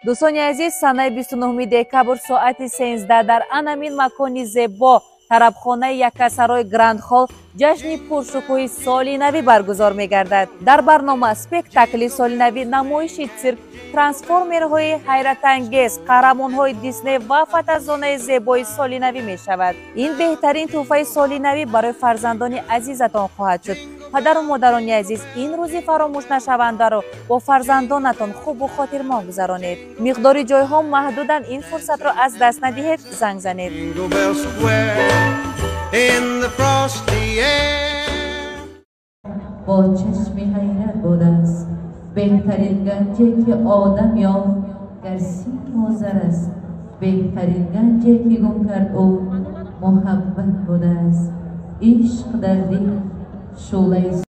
دوستان عزیز، سنه 29 دکبر ساعت 13 در انامین مکانی زیبا طربخانه یکسرای گراند هال جشن پرشکوه سالی نوی برگزار می گردد. در برنامه سپکتاکل سالی نوی، نمایش سیرک، ترانسفورمرهای حیرت انگیز، قهرمانهای دیسنی و فتزانه زیبای سالی نوی می شود. این بهترین تحفه سالی نوی برای فرزندان عزیزتان خواهد شد. پدر و مادران عزیز، این روزی فراموش نشونده را با فرزندانتان خوب و خاطرمان گذرانید. مقدار جایها محدودند، این فرصت را از دست ندهید. زنگ زنید. با چشم حیرت بوده است بهترین گنجی که آدم یافت گر سیم و زر است. بهترین گنجی که گم کرد او محبت بوده است. عشق در دل شعله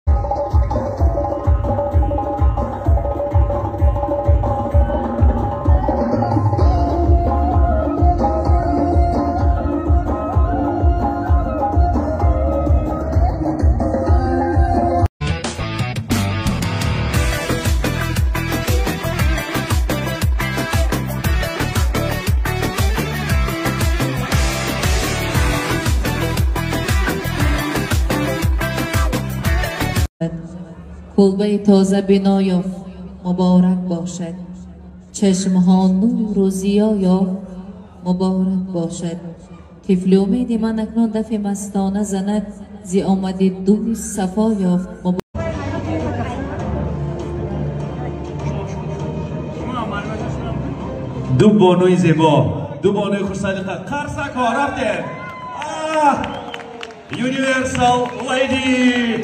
کلبه تازه بنا یافت مبارک باشد. چشمها نور و ضیا یافت مبارک باشد. طفل امید من اکنون دف مستانه زند زی آمد دوست صفا یافت دو بانوی زیبا، دو بانوی خوش‌سلیقه قرصک ها رفتیم. یونیورسال لیدی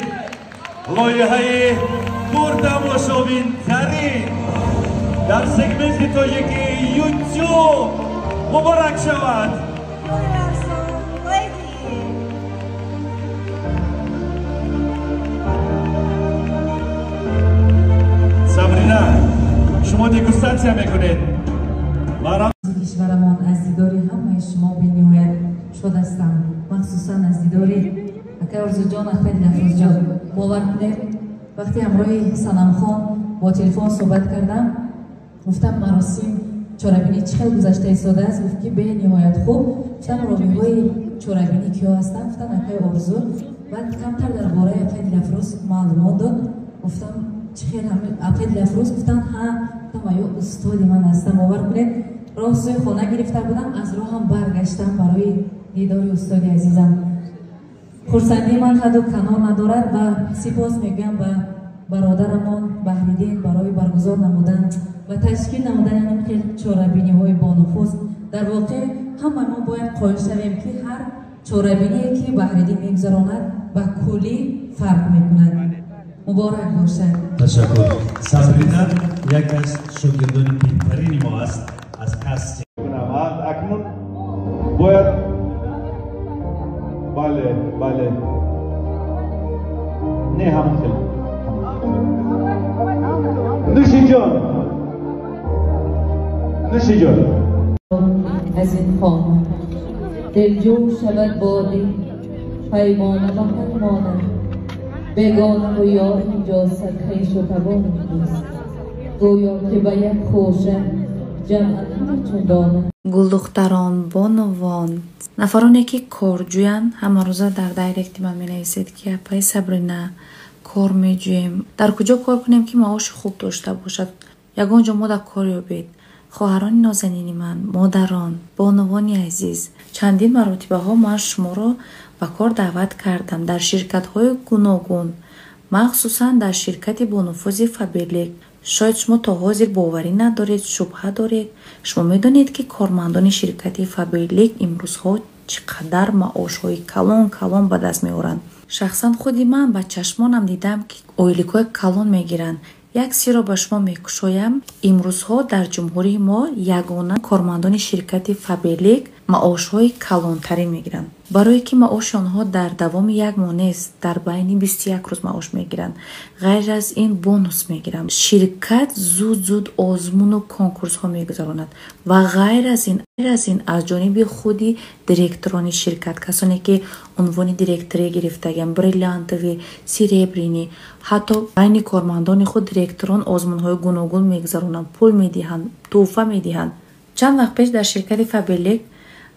لایحه پرتماشابین ترین در سگمنت تاجیکی یوتیوب مبارک شود. سابرینا، شما دگوستاسیا میکنید. کشورمان از دیداری همه شما بینهایت شده هستم، مخصوصا از دیداری اکای ارزو جان احمد نفروز جان. باور کنید وقتی همراه صنم خان با تلفن صحبت کردم گفتم مراسم چورابینی چقدر گذشته ایستاده است. گفت که به نهایت خوب. گفتم راوی‌های چورابینی کیا هستن؟ گفتن اکای ارزو. بعد کمتر درباره احمد نفروز معلومات داد. گفتم چقدر احمد نفروز؟ گفتن ها. گفتم آیا استادی من هستم. باور کنید راه سوی خانه گرفته بودم، از راه هم برگشتم برای دیدار استاد عزیزم. خرسندی من حد و کنار ندارد و سپاس میگم به برادرمان بهریدین برای برگزار نمودن و تشکیل نمودن این خیلی چورابینی های بانفوذ. در واقع همه ما باید قائل شویم که هر چورابینی که بهریدین میگذراند و کلی فرق میکند. مبارک باشد. تشکر. سابرینا یک از شاگردان بهترین ما است. از کسی اکنون باید بله نه همون خیلی نوشی جان از این خانه دلجو شود بادی پیمانه و پیمانه بگانه و یار اینجا سکهی و تبانه نیست گویا که به یک خوشه گلدختران بانوان نفرانی که کارجویند همه روزا در دایرکت من می نویسید که پای سابرینا کار می جویم، در کجا کار کنیم که معاش خوب داشته باشد. یگان جا ما در کار یابید. خواهران نازنین من، مادران، بانوان عزیز، چندین مرتبه ها من شما را به کار دعوت کردم در شرکت های گوناگون، مخصوصا در شرکت بانفوذ فابریک. شاید شما تا حاضر باوری ندارید، شبهه دارید. شما میدونید که کارمندان شرکت فابریک امروزها چقدر معاشهای کلان به دست میارند. شخصا خودی من با چشمانم دیدم که اویلیکای کلان میگیرند. یک سری را به شما میکشایم. امروزها در جمهوری ما یگانه کارمندان شرکت فابریک маошҳои калонтарин мегиранд. барое ки маоши онҳо дар давоми як моҳ нест, дар байни 21 рӯз маош мегиранд. ғайр аз ин бонус мегиранд. ширкат зуд озмуну конкурсҳо мегузаронад ва ғайр аз ин аз ҷониби худи директорони ширкат, касоне ки унвони директорӣ гирифтаган, бриллиантови, серебрини, ҳатто байни кормандони худ директорон озмунҳои гуногун мегузаронанд, пул медиҳанд, тӯҳфа медиҳанд. чанд вақт пеш дар ширкати Фабелек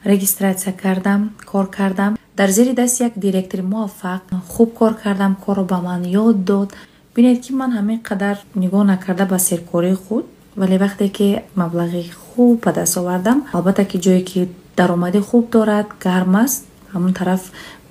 регистратсия кардам, кор кардам. дар зери даст як директори муваффақ хуб кор кардам, корро ба ман ёд дод. бинед ки ман ҳамин қадар нигоҳ накарда ба серкории худ, вале вақте ки маблағи хуб ба даст овардам, албатта ки ҷое ки даромади хуб дорад, гарм аст, ҳамон тараф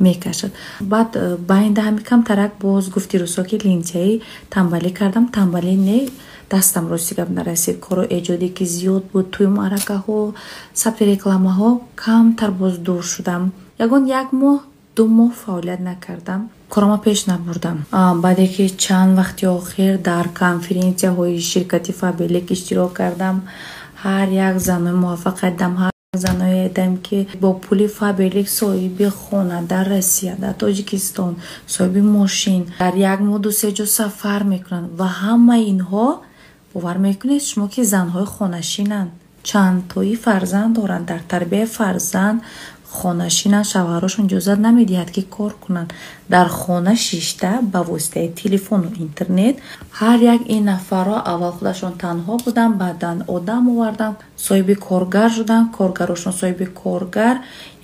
мекашад. баъд ба оинда ҳами камтарак боз гуфти рӯсо ки линтияи тамбалӣ кардам. Тамбалӣ не, дастам рости гап нарасид. коро эҷодӣ ки зиёд буд, тӯи маъракаҳо, сабти рекламаҳо, камтар боз дур шудам. ягон 1 моҳ 2 моҳ фаъолият накардам, корома пеш набурдам. баъде ки чанд вақти охир дар конференсияҳои ширкати Фабелек иштирок кардам, ҳар як занои муваффақият дидам, ҳар занои дидам ки бо пули Фабелек соҳиби хона дар Россия, дар Тоҷикистон, соҳиби мошин, дар 1 моҳ 2-3 ҷо сафар мекунанд ва ҳама инҳо бовар мекунед шумо ки занҳои хонашинанд, чандтои фарзанд доранд. дар тарбияи фарзанд хонашинанд, шавҳарашон иҷозат намедиҳад ки кор кунанд. дар хона шишта ба воситаи телефону интернет. ҳар як ин нафарро аввал худашон танҳо буданд, баъдан одам овардан, соҳиби коргар шуданд, коргарошон соҳиби коргар,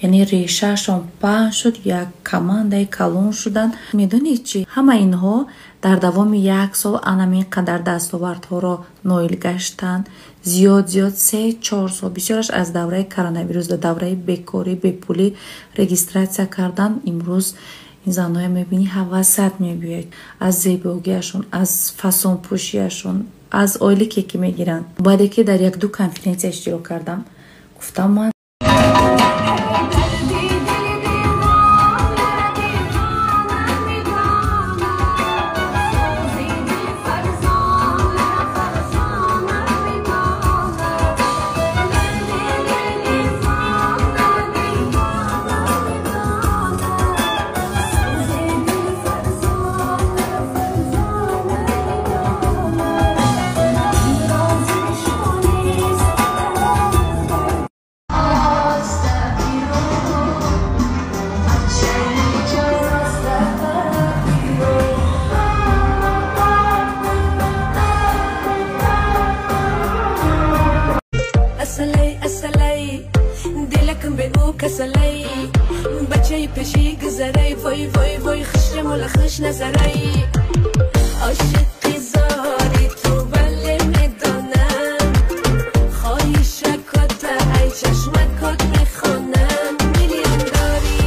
яъне решаашон паҳн шуд, як командаи калон шуданд. медонед чӣ? ҳама инҳо дар давоми 1 сол анамин қадар дастовардҳоро ноил гаштанд. зиёд 3-4 сол, бисёраш аз давраи коронавирус дар давраи бекорӣ, бепулӣ регистратсия кардан. имрӯз ин занҳоя мебинӣ ҳавасат мебиёд аз зебогиашон, аз фасонпӯшиашон, аз ойлике ки мегиранд. баъде ки дар 1-2 конференсия иштирок кардам, гуфтам ман کسلی بچه پیشی گذری وای وای وای خشم و لخش نظری عاشقی زاری تو بله میدانم خواهی شکات ای چشمکات میخوانم میلیون داری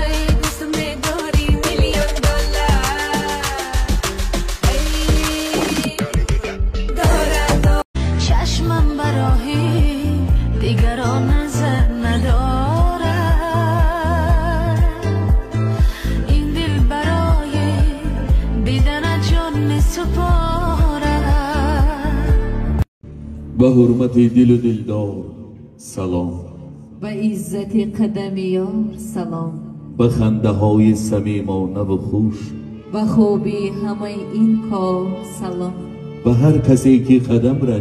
ای دوست میداری میلیون دلار ای دارد چشمم براهی دیگران نظر ندارد این دل برای دیدن جان میسپارد به حرمت دل و دلدار سلام، به عزت قدم یار سلام، به خنده های صمیمانه و خوش، به خوبی همه این کار سلام، به هر کسی که قدم را